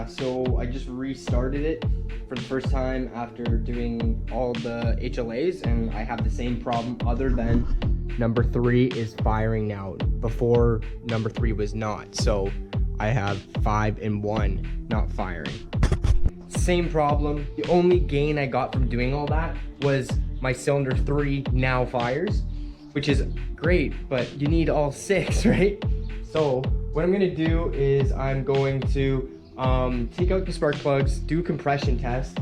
so I just restarted it for the first time after doing all the HLAs, and I have the same problem other than number 3 is firing now. Before, number 3 was not. So I have 5 and 1 not firing. Same problem. The only gain I got from doing all that was my cylinder 3 now fires, which is great, but you need all 6, right? So what I'm gonna do is I'm going to take out the spark plugs, do a compression test,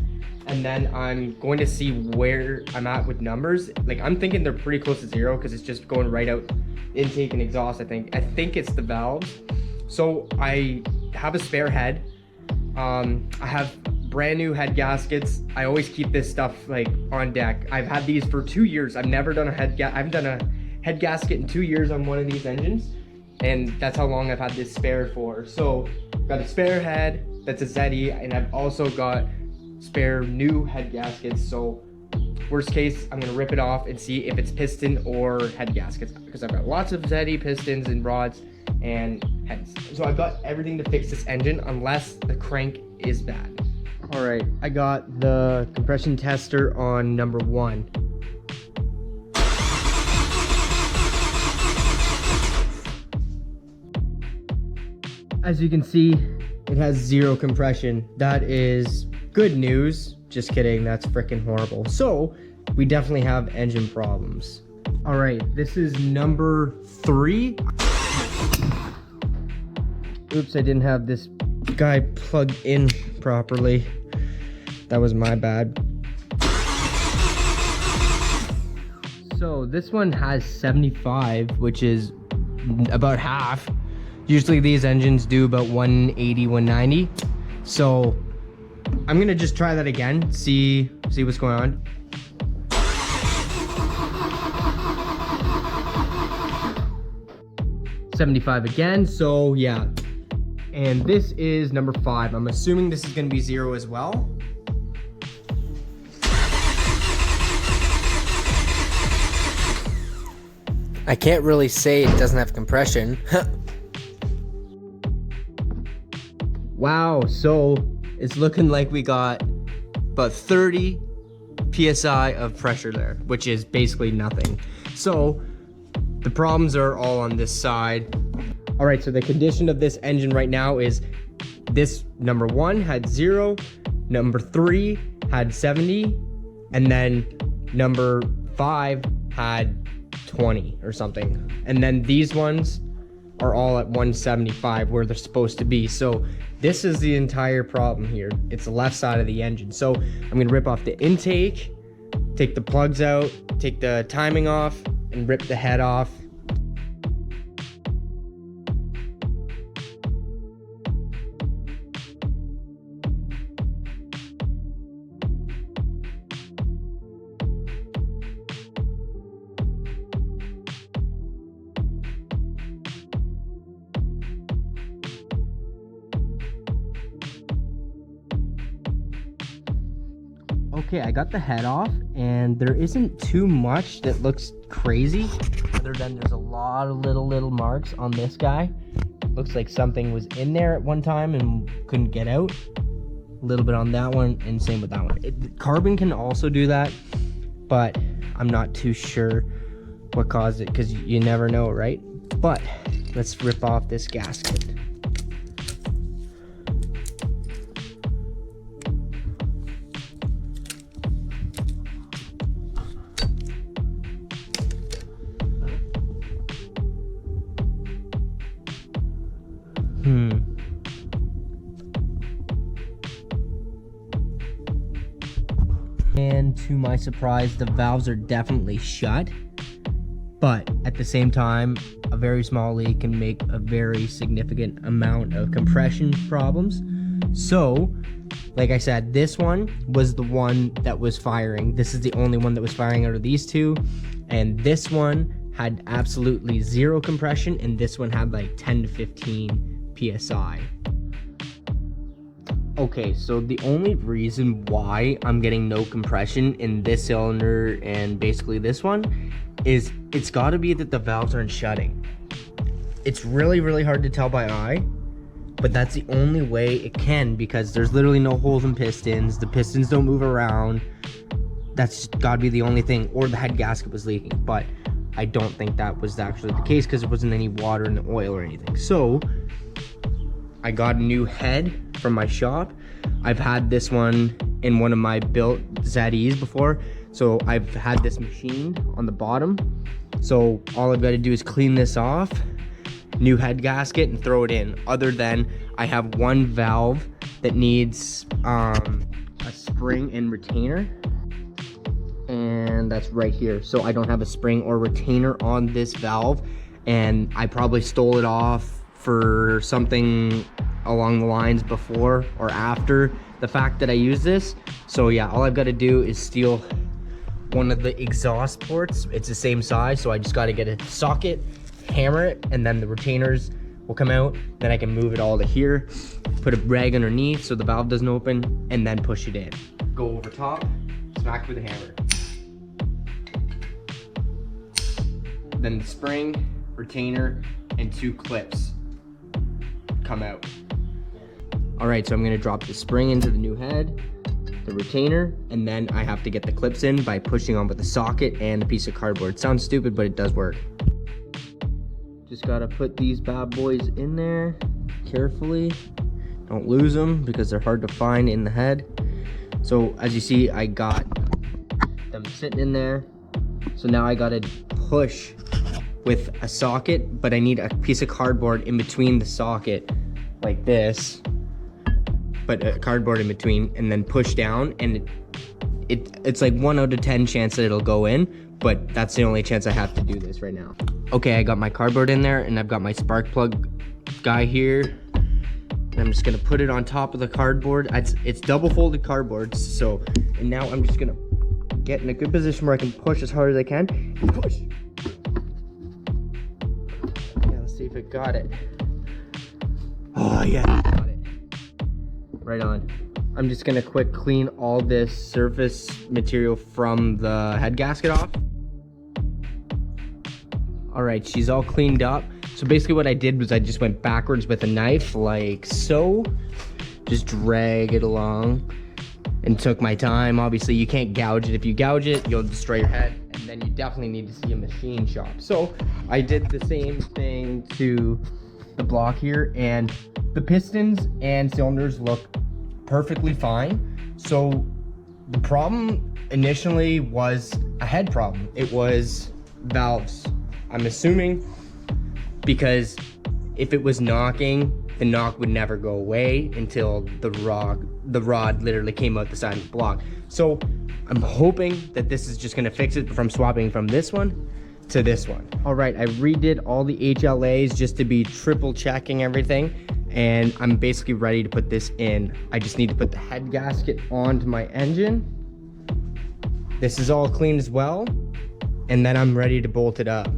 and then I'm going to see where I'm at with numbers. Like, I'm thinking they're pretty close to 0 because it's just going right out intake and exhaust. I think it's the valves. So I have a spare head. I have brand new head gaskets. I always keep this stuff like on deck. I've had these for 2 years. I've never done a I haven't done a head gasket in 2 years on one of these engines, and that's how long I've had this spare for. So got a spare head that's a ZE, and I've also got spare new head gaskets. So worst case, I'm gonna rip it off and see if it's piston or head gaskets, because I've got lots of ZE pistons and rods and heads. So I've got everything to fix this engine unless the crank is bad. All right, I got the compression tester on number 1. As you can see, it has 0 compression. That is good news. Just kidding, that's freaking horrible. So we definitely have engine problems. All right, this is number 3. Oops, I didn't have this guy plugged in properly. That was my bad. So this one has 75, which is about half. Usually these engines do about 180, 190. So I'm gonna just try that again, see what's going on. $75 again, so yeah. And this is number 5. I'm assuming this is gonna be 0 as well. I can't really say it doesn't have compression. Wow, so it's looking like we got about 30 PSI of pressure there, which is basically nothing. So the problems are all on this side. All right, so the condition of this engine right now is this number 1 had 0, number 3 had 70, and then number 5 had 20 or something. And then these ones are all at 175 where they're supposed to be. So this is the entire problem here. It's the left side of the engine. So I'm gonna rip off the intake, take the plugs out, take the timing off, and rip the head off. Okay, I got the head off, and there isn't too much that looks crazy, other than there's a lot of little marks on this guy. Looks like something was in there at one time and couldn't get out. A little bit on that one, and same with that one. Carbon can also do that, but I'm not too sure what caused it, because you never know, right? But let's rip off this gasket. And to my surprise, the valves are definitely shut, but at the same time, a very small leak can make a very significant amount of compression problems. So, like I said, this one was the one that was firing. This is the only one that was firing out of these two, and this one had absolutely 0 compression, and this one had like 10 to 15 PSI. Okay, so the only reason why I'm getting no compression in this cylinder and basically this one is it's gotta be that the valves aren't shutting. It's really hard to tell by eye, but that's the only way it can, because there's literally no holes in pistons. The pistons don't move around. That's gotta be the only thing, or the head gasket was leaking, but I don't think that was actually the case because there wasn't any water in the oil or anything. So I got a new head from my shop. I've had this one in one of my built ZEs before, so I've had this machined on the bottom. So all I've got to do is clean this off, new head gasket, and throw it in. Other than I have one valve that needs a spring and retainer, and that's right here. So I don't have a spring or retainer on this valve, and I probably stole it off for something along the lines before or after the fact that I use this. So yeah, all I've got to do is steal one of the exhaust ports. It's the same size, so I just got to get a socket, hammer it, and then the retainers will come out. Then I can move it all to here, put a rag underneath so the valve doesn't open, and then push it in. Go over top, smack with a hammer. Then the spring, retainer, and 2 clips come out. All right, so I'm gonna drop the spring into the new head, the retainer, and then I have to get the clips in by pushing on with the socket and a piece of cardboard. Sounds stupid, but it does work. Just gotta put these bad boys in there carefully. Don't lose them because they're hard to find in the head. So as you see, I got them sitting in there. So now I gotta push with a socket, but I need a piece of cardboard in between the socket like this, but a cardboard in between, and then push down, and it's like 1 out of 10 chance that it'll go in, but that's the only chance I have to do this right now. Okay, I got my cardboard in there, and I've got my spark plug guy here, and I'm just gonna put it on top of the cardboard. It's double folded cardboard, so, and now I'm just gonna get in a good position where I can push as hard as I can. Push. Yeah, let's see if it got it. Oh yeah, got it. Right on. I'm just gonna quick clean all this surface material from the head gasket off. All right, she's all cleaned up. So basically what I did was I just went backwards with a knife like so. Just drag it along and took my time. Obviously you can't gouge it. If you gouge it, you'll destroy your head, and then you definitely need to see a machine shop. So I did the same thing to the block here, and the pistons and cylinders look perfectly fine. So the problem initially was a head problem. It was valves, I'm assuming, because if it was knocking, the knock would never go away until the rod literally came out the side of the block. So I'm hoping that this is just gonna fix it from swapping from this one to this one. All right, I redid all the HLAs just to be triple checking everything, and I'm basically ready to put this in. I just need to put the head gasket onto my engine. This is all clean as well, and then I'm ready to bolt it up.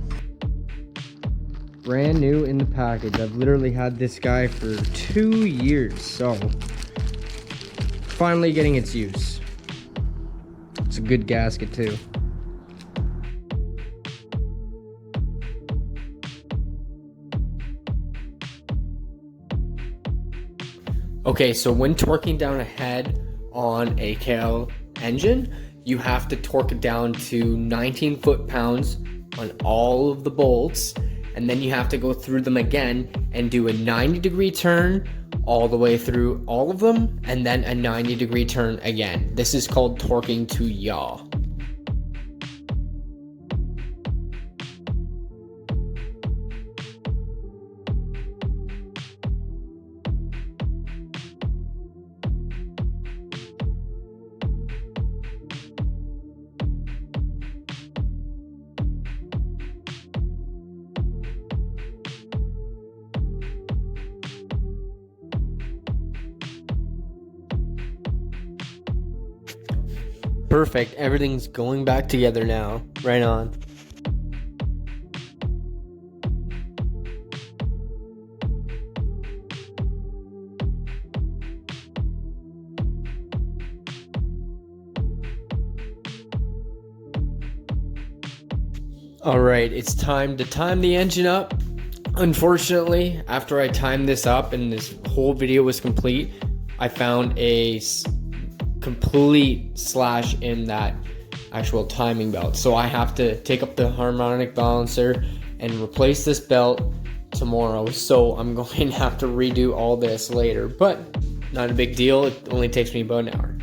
Brand new in the package. I've literally had this guy for 2 years, so finally getting its use. It's a good gasket too. Okay, so when torquing down a head on a KL engine, you have to torque it down to 19 foot-pounds on all of the bolts, and then you have to go through them again and do a 90-degree turn all the way through all of them, and then a 90-degree turn again. This is called torquing to yaw. Perfect, everything's going back together now. Right on. All right, it's time to time the engine up. Unfortunately, after I timed this up and this whole video was complete, I found a complete slash in that actual timing belt. So I have to take up the harmonic balancer and replace this belt tomorrow. So I'm going to have to redo all this later, but not a big deal. It only takes me about an hour.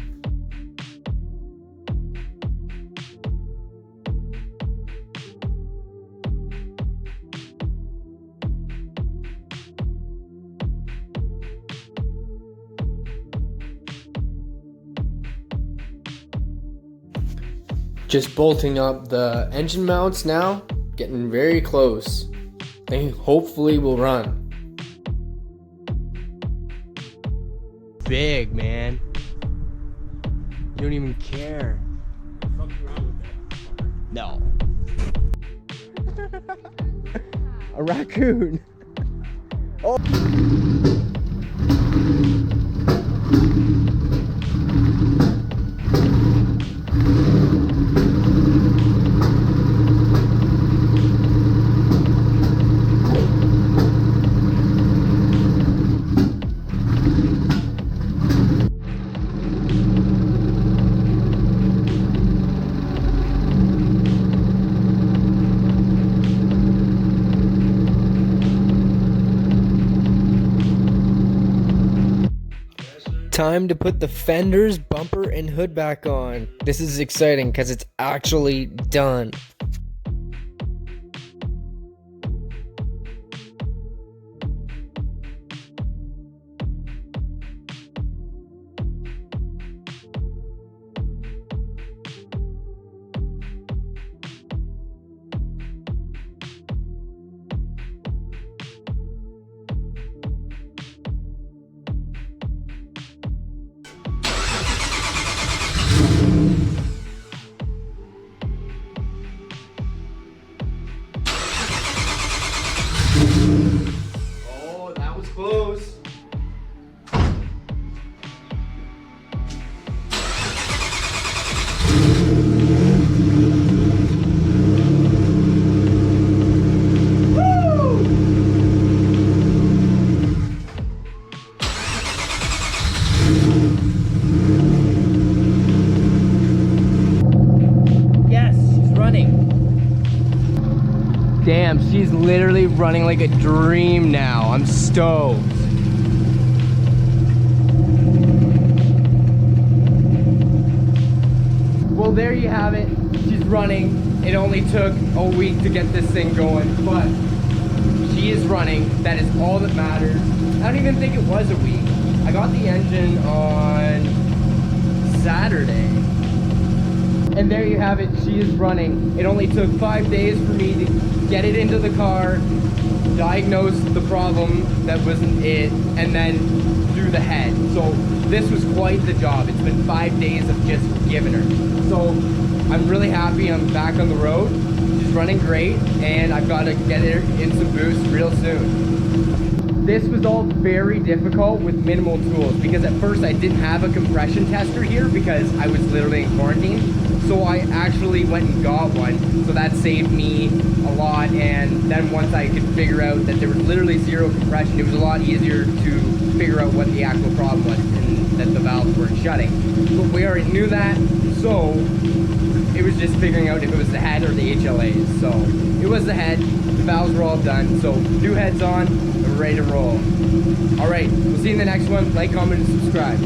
Just bolting up the engine mounts now, getting very close. They hopefully will run. Big, man. You don't even care. No. A raccoon. Oh. Time to put the fenders, bumper, and hood back on. This is exciting because it's actually done. Oh, that was close. Yes, she's running. Damn, she's literally running like a dream now. I'm stoked. Well, there you have it. She's running. It only took a week to get this thing going, but she is running. That is all that matters. I don't even think it was a week. I got the engine on Saturday. And there you have it, she is running. It only took 5 days for me to get it into the car, diagnose the problem that wasn't it, and then do the head. So this was quite the job. It's been 5 days of just giving her. So I'm really happy I'm back on the road. She's running great, and I've got to get her in some boost real soon. This was all very difficult with minimal tools because at first I didn't have a compression tester here because I was literally in quarantine. So I actually went and got one, so that saved me a lot. And then once I could figure out that there was literally zero compression, it was a lot easier to figure out what the actual problem was and that the valves weren't shutting. But we already knew that, so it was just figuring out if it was the head or the HLAs. So it was the head, the valves were all done, so new heads on, and we're ready to roll. All right, we'll see you in the next one. Like, comment, and subscribe.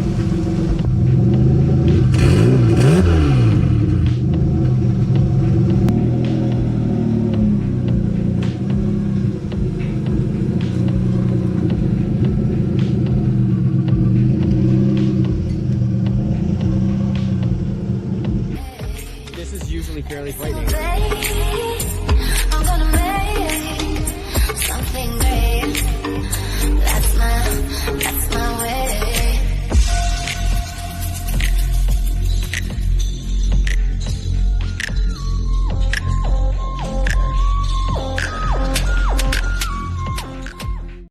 This is usually fairly frightening.